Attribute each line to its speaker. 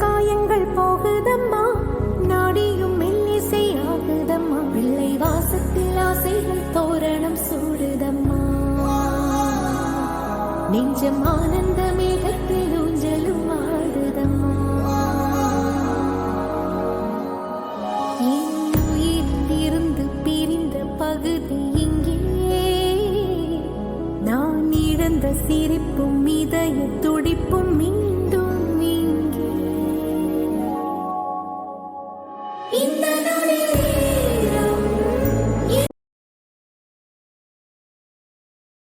Speaker 1: காயங்கள் போகுதம்மா, நாடியும் மெல்லிசை ஆகுதம்மா, பிள்ளை வாசத்தில் ஆசைகள் தோரணம் சூடுதம்மா, நெஞ்சம் ஆனந்த மேகத்தில் ஊஞ்சலும் ஆடுதம்மா. என் உயிரிலிருந்து பிரிந்த பகுதி இங்கே, நான் இழந்த சிரிப்பும் இதய துடிப்பும்